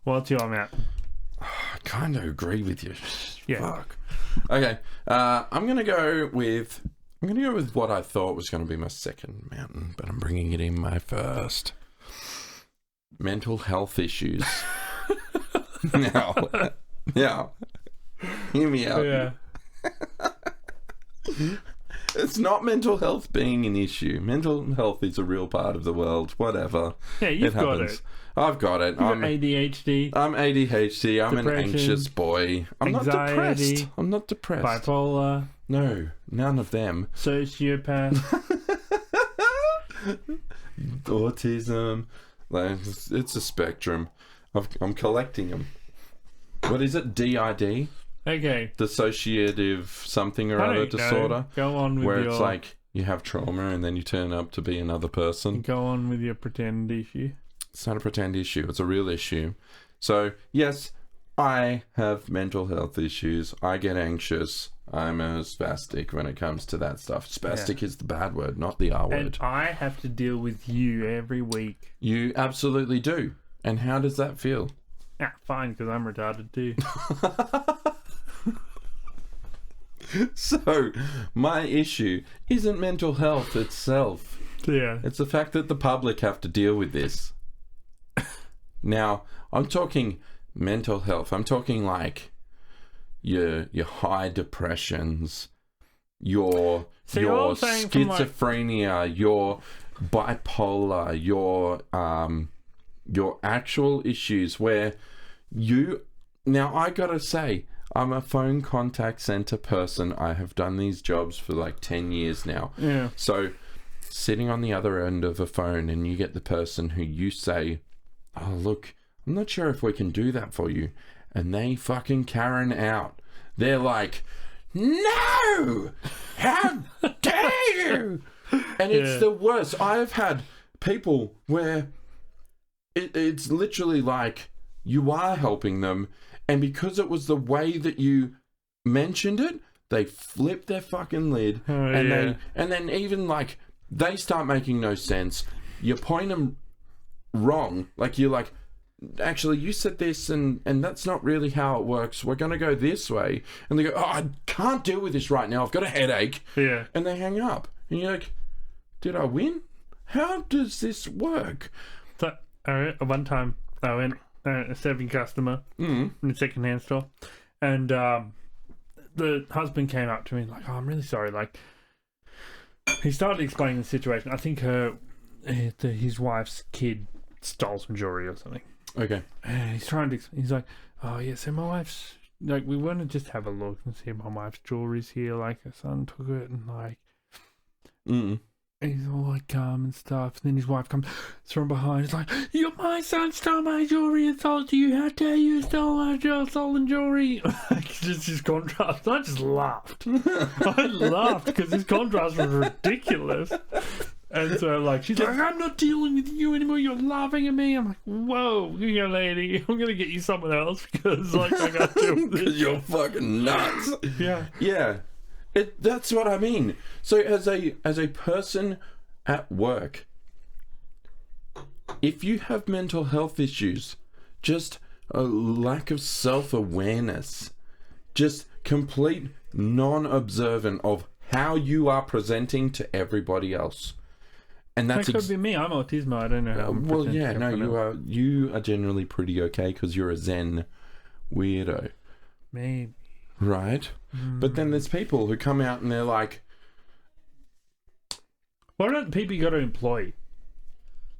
What's your map? I kind of agree with you. Yeah. Fuck. Okay. I'm gonna go with what I thought was going to be my second mountain, but I'm bringing it in my first. Mental health issues. Now, hear me out. Yeah. It's not mental health being an issue. Mental health is a real part of the world. Whatever. Yeah, you've got it. I've got it. I'm ADHD. I'm ADHD. I'm an anxious boy. I'm anxiety, not depressed. I'm not depressed. Bipolar. No, none of them. Sociopath. autism. Like, it's a spectrum. I'm collecting them. What is it? DID? Okay. Dissociative something or other disorder. Go on with where your... it's like you have trauma and then you turn up to be another person. Go on with your pretend issue. It's not a pretend issue. It's a real issue. So, yes, I have mental health issues. I get anxious. I'm a spastic when it comes to that stuff. Spastic is the bad word, not the R word. And I have to deal with you every week. You absolutely do. And how does that feel? Ah, fine, because I'm retarded too. So, my issue isn't mental health itself. Yeah. It's the fact that the public have to deal with this. Now, I'm talking mental health. I'm talking like your high depressions, your schizophrenia, your bipolar, your actual issues where you... Now, I gotta say, I'm a phone contact center person. I have done these jobs for like 10 years now. Yeah. So, sitting on the other end of a phone and you get the person who you say, oh, look, I'm not sure if we can do that for you. And they fucking Karen out. They're like, no! How dare you! And it's the worst. I've had people where it's literally like you are helping them, and because it was the way that you mentioned it, they flip their fucking lid, and then even like they start making no sense. You point them wrong, like you're like, actually you said this and that's not really how it works. We're gonna go this way, and they go, oh, I can't deal with this right now. I've got a headache. Yeah, and they hang up, and you're like, did I win? How does this work? So, one time I went serving customer in a secondhand store, and the husband came up to me like, oh, I'm really sorry. Like, he started explaining the situation. I think his wife's kid stole some jewelry or something. Okay. And he's like, oh yeah, so my wife's, like, we want to just have a look and see if my wife's jewelry's here. Like, her son took it, and like, he's all like calm and stuff. And then his wife comes from behind. It's like, my son stole my jewelry and sold to you. How dare you stole my stolen jewelry? Just his contrast. I just laughed. I laughed because his contrast was ridiculous. And so, like, she's like, I'm not dealing with you anymore. You're laughing at me. I'm like, whoa, you lady. I'm going to get you someone else because, like, I got to deal with this. Because you're fucking nuts. Yeah. Yeah. That's what I mean. So as a person at work, if you have mental health issues, just a lack of self-awareness, just complete non-observant of how you are presenting to everybody else. And that could be me. I'm autism. I don't know how. Well, yeah, no, you are generally pretty okay because you're a Zen weirdo. Maybe. Right? But then there's people who come out and they're like, what are the people you got to employ?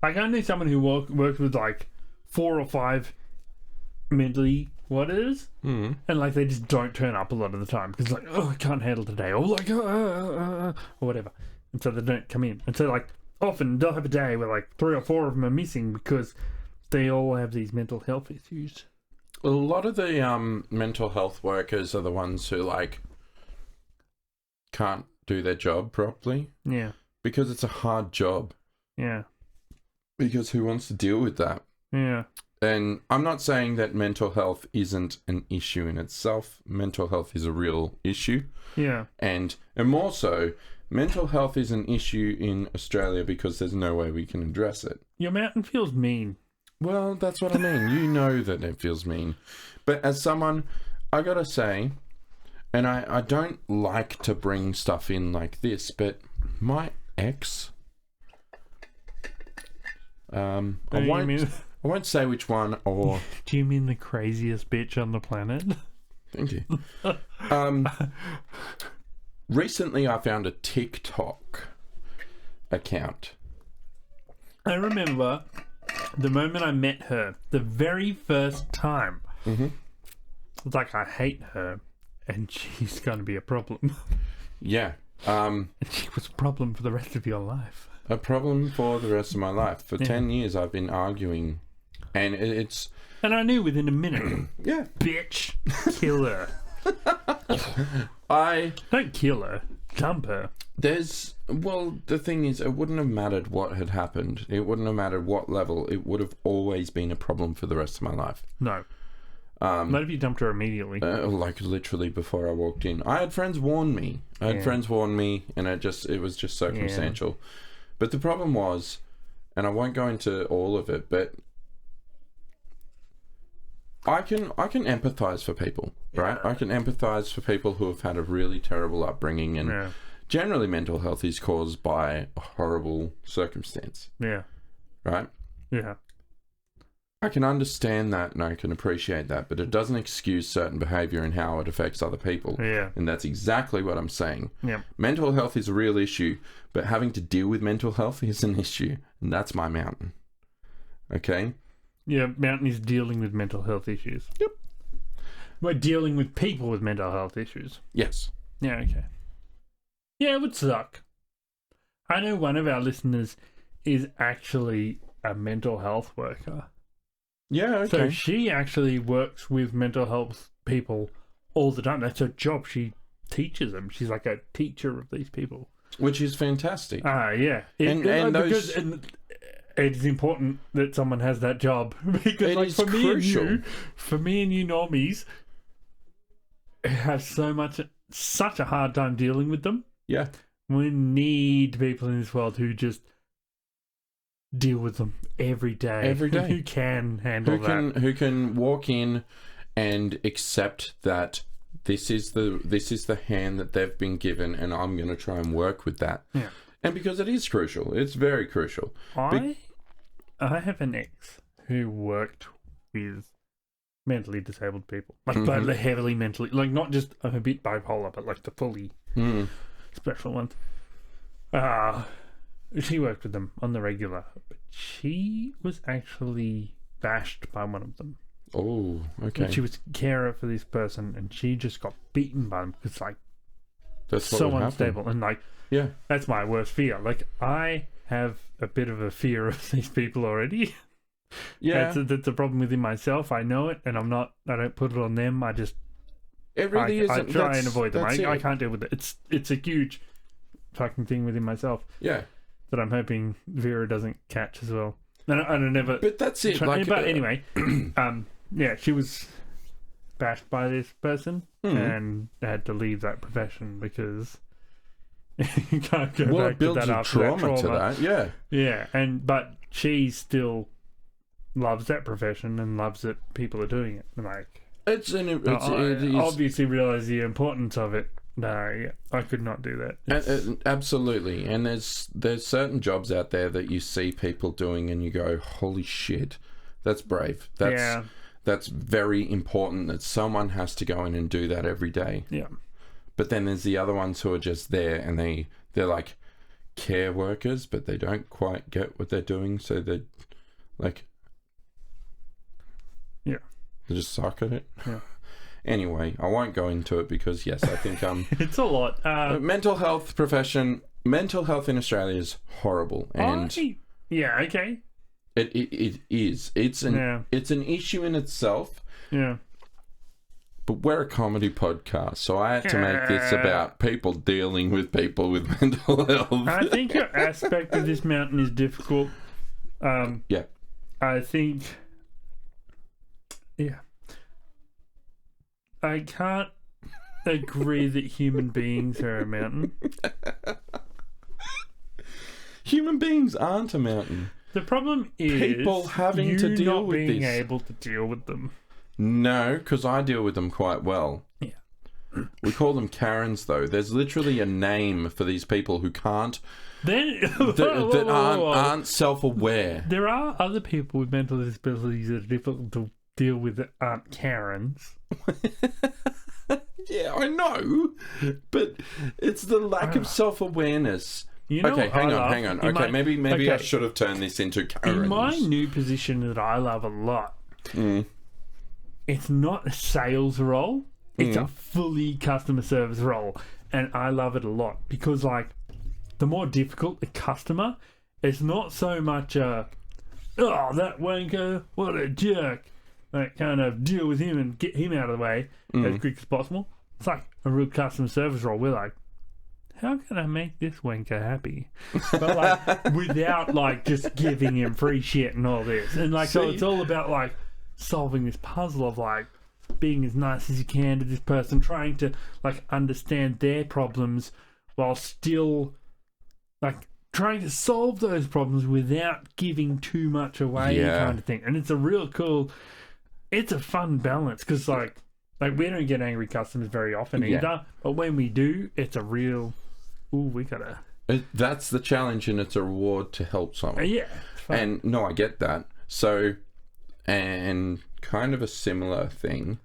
Like, I know someone who works with like 4 or 5 mentally and like they just don't turn up a lot of the time because like, oh, I can't handle today, or like or whatever, and so they don't come in. And so like often they'll have a day where like 3 or 4 of them are missing because they all have these mental health issues. A lot of the mental health workers are the ones who like can't do their job properly. Yeah. Because it's a hard job. Yeah. Because who wants to deal with that? Yeah. And I'm not saying that mental health isn't an issue in itself. Mental health is a real issue. Yeah. And more so, mental health is an issue in Australia because there's no way we can address it. Your mountain feels mean. Well, that's what I mean. You know that it feels mean. But as someone, I gotta say, and I don't like to bring stuff in like this, but my ex, I won't say which one or... Do you mean the craziest bitch on the planet? Thank you. Recently I found a TikTok account. I remember... the moment I met her, the very first time, it's like, I hate her, and she's going to be a problem. Yeah. And she was a problem for the rest of your life. A problem for the rest of my life. For 10 years, I've been arguing, and it's... And I knew within a minute. Yeah. Bitch, kill her. Don't kill her. Dump her. The thing is, it wouldn't have mattered what had happened. It wouldn't have mattered what level. It would have always been a problem for the rest of my life. No. Not if you dumped her immediately. Like literally before I walked in. I had friends warn me. And it was just circumstantial. Yeah. But the problem was, and I won't go into all of it, but I can empathize for people, right? I can empathize for people who have had a really terrible upbringing, and generally mental health is caused by a horrible circumstance. Yeah. Right? Yeah. I can understand that and I can appreciate that, but it doesn't excuse certain behavior and how it affects other people. Yeah. And that's exactly what I'm saying. Yeah. Mental health is a real issue, but having to deal with mental health is an issue. And that's my mountain. Okay? Yeah, mountain is dealing with mental health issues. Yep. We're dealing with people with mental health issues. Yes. Yeah, okay. Yeah, it would suck. I know one of our listeners is actually a mental health worker. Yeah, okay. So she actually works with mental health people all the time. That's her job. She teaches them. She's like a teacher of these people. Which is fantastic. Yeah. Because it is important that someone has that job. Because like, for me and you normies have such a hard time dealing with them. Yeah. We need people in this world who just deal with them every day. Who can handle that. Who can walk in and accept that this is the hand that they've been given, and I'm going to try and work with that. Yeah. And because it is crucial. It's very crucial. I have an ex who worked with mentally disabled people. Like, but heavily mentally, like not just a bit bipolar, but like the fully special ones. She worked with them on the regular, but she was actually bashed by one of them. Oh, okay. And she was a carer for this person, and she just got beaten by them because, like, that's so unstable. And, like, yeah, that's my worst fear. Like, I have a bit of a fear of these people already. Yeah. That's a problem within myself. I know it, and I don't put it on them. I just... It really is. I try and avoid them. I can't deal with it. It's a huge fucking thing within myself. Yeah. That I'm hoping Vera doesn't catch as well. And I never... But that's it. But anyway, yeah, she was bashed by this person and had to leave that profession because you can't go back to that after trauma to that. Yeah. Yeah, but she still loves that profession and loves that people are doing it. Like, it is obviously realize the importance of it. No, yeah, I could not do that. Absolutely, and there's certain jobs out there that you see people doing, and you go, "Holy shit, that's brave. That's very important that someone has to go in and do that every day." Yeah. But then there's the other ones who are just there, and they're like care workers, but they don't quite get what they're doing, so they're like, yeah, they just suck at it. Yeah. Anyway, I won't go into it because, yes, I think it's a lot. Mental health in Australia is horrible, and yeah, okay, it is. It's an issue in itself. Yeah. But we're a comedy podcast, so I had to make this about people dealing with people with mental health. I think your aspect of this mountain is difficult. Yeah. I think. Yeah. I can't agree that human beings are a mountain. Human beings aren't a mountain. The problem is people having to deal with this. Being able to deal with them. No, because I deal with them quite well. Yeah. We call them Karens, though. There's literally a name for these people who can't... that aren't self-aware. There are other people with mental disabilities that are difficult to deal with that aren't Karens. Yeah, I know, but it's the lack of self-awareness. You know, okay, hang on. Okay, maybe I should have turned this into Karens. In my new position that I love a lot, it's not a sales role. It's a fully customer service role. and I love it a lot because, like, the more difficult the customer, it's not so much oh, that wanker, what a jerk. Like, kind of deal with him and get him out of the way as quick as possible. It's like a real customer service role. We're like, how can I make this wanker happy? But, like, without, like, just giving him free shit and all this. And, like, so it's all about, like, solving this puzzle of, like, being as nice as you can to this person, trying to, like, understand their problems while still, like, trying to solve those problems without giving too much away, kind of thing. And it's a real cool, it's a fun balance because, like we don't get angry customers very often either, but when we do, it's a real, we gotta. That's the challenge, and it's a reward to help someone. Yeah. And no, I get that. So, and kind of a similar thing,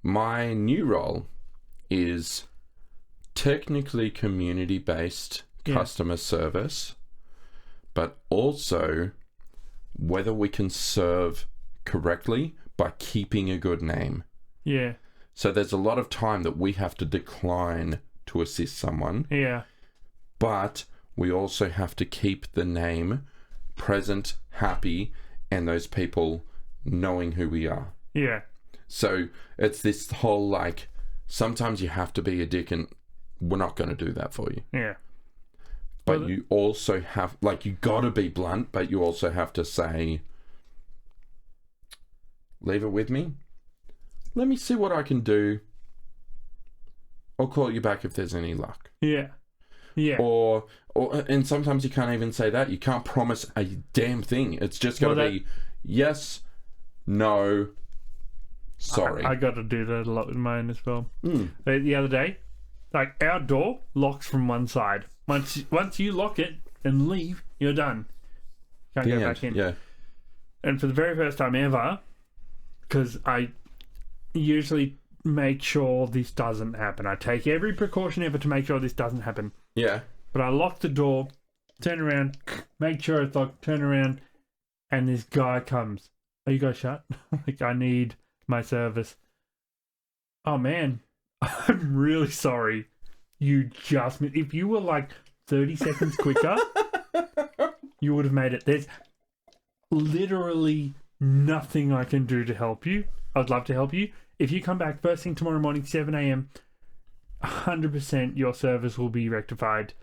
my new role is technically community-based customer service, but also whether we can serve correctly by keeping a good name. Yeah. So there's a lot of time that we have to decline to assist someone. Yeah. But we also have to keep the name present, happy, and those people knowing who we are. Yeah. So it's this whole, like, sometimes you have to be a dick and we're not going to do that for you. Yeah. But you also have, like, you got to be blunt, but you also have to say, leave it with me. Let me see what I can do. I'll call you back if there's any luck. Yeah. Yeah. Or and sometimes you can't even say that. You can't promise a damn thing. It's just got to be yes, no, sorry. I got to do that a lot with mine as well. The other day, like, our door locks from one side. Once you lock it and leave, you're done. Can't go back in. Yeah. And for the very first time ever, because I usually make sure this doesn't happen. I take every precaution ever to make sure this doesn't happen. Yeah. But I lock the door, turn around, make sure it's locked, turn around, and this guy comes. Are you guys shut? Like, I need my service. Oh, man. I'm really sorry. You just... If you were, like, 30 seconds quicker, you would have made it. There's literally nothing I can do to help you. I'd love to help you. If you come back first thing tomorrow morning, 7 a.m., 100% your service will be rectified.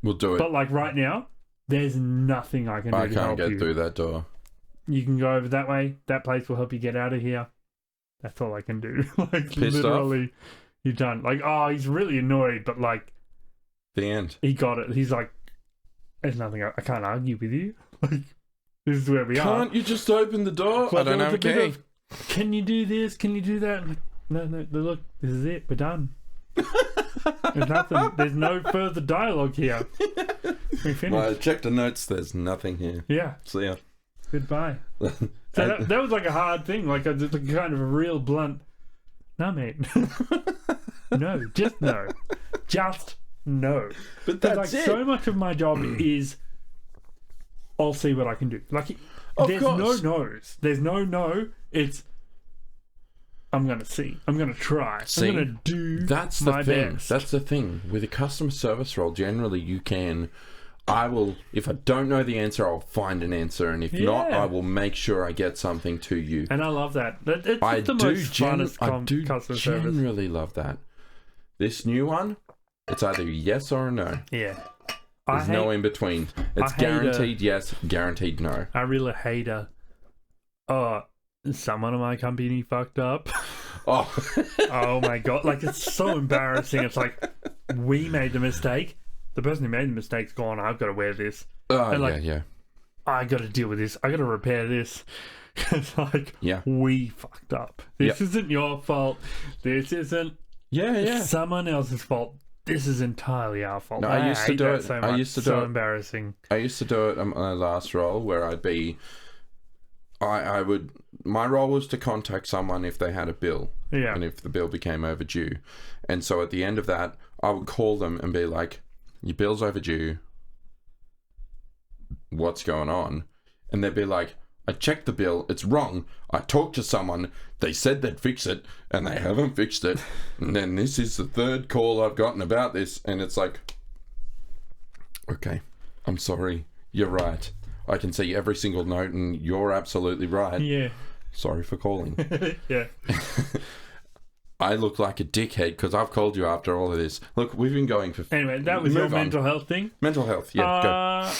We'll do it. But, like, right now, there's nothing I can do to help you. I can't get through that door. You can go over that way. That place will help you get out of here. That's all I can do. Like, Pissed literally, off? You're done. Like, he's really annoyed, but, like... The end. He got it. He's like, there's nothing... I can't argue with you. Like, this is where we are. Can't you just open the door? I don't have a key. Can you do this? Can you do that? Like, no, look, this is it. We're done. There's nothing. There's no further dialogue here. We finished. Well, I checked the notes. There's nothing here. Yeah. See ya. Goodbye. So that was like a hard thing. Like, a kind of a real blunt. No, mate. No, just no. Just no. But that's like, it. So much of my job is, I'll see what I can do. Like, there's course. no no's. There's no no. It's, I'm going to see. I'm going to try. I'm going to do That's the my thing. best. That's the thing. With a customer service role, generally you can... I will... If I don't know the answer, I'll find an answer. And if not, I will make sure I get something to you. And I love that. It's I the most funnest customer service. Generally love that. This new one, it's either yes or a no. Yeah. There's no in between. It's guaranteed yes, guaranteed no. I really hate someone in my company fucked up. Oh my god. Like, it's so embarrassing. It's like, we made the mistake. The person who made the mistake's gone, I've got to wear this. Yeah. I got to deal with this. I got to repair this. It's like, we fucked up. This isn't your fault. This isn't someone else's fault. This is entirely our fault. No, I used to do it. So much. I used to do it. Embarrassing. I used to do it on my last role where I'd be... I would... My role was to contact someone if they had a bill. Yeah. And if the bill became overdue. And so at the end of that, I would call them and be like, your bill's overdue. What's going on? And they'd be like, I checked the bill. It's wrong. I talked to someone. They said they'd fix it, and they haven't fixed it. And then this is the third call I've gotten about this, and it's like, okay, I'm sorry. You're right. I can see every single note, and you're absolutely right. Yeah. Sorry for calling. Yeah. I look like a dickhead because I've called you after all of this. Look, we've been going for... Anyway, that was your mental health thing. Mental health, yeah,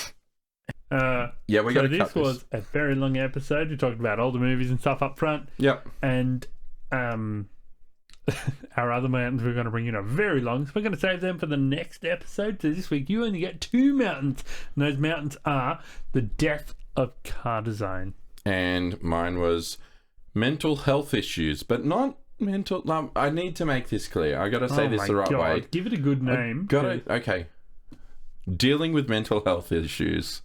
go. Yeah, we got to cut this. This was a very long episode. We talked about older movies and stuff up front. Yep. And our other mountains we're going to bring in are very long, so we're going to save them for the next episode. So this week you only get 2 mountains, and those mountains are the death of car design. And mine was mental health issues, but not mental... I need to make this clear. I got to say this the right way. Give it a good name. Okay. Dealing with mental health issues.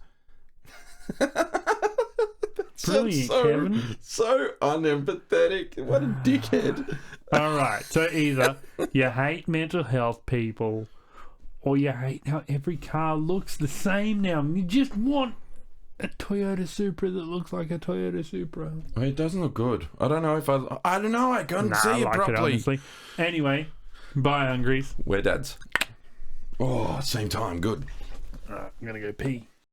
Brilliant, Kevin. So unempathetic. What a dickhead. All right. So either you hate mental health people, or you hate how every car looks the same now. You just want a Toyota Supra that looks like a Toyota Supra. It doesn't look good. I don't know if I don't know. I couldn't see it properly. Anyway, bye, Hungries. We're dads. Oh, same time. Good. All right, I'm gonna go pee.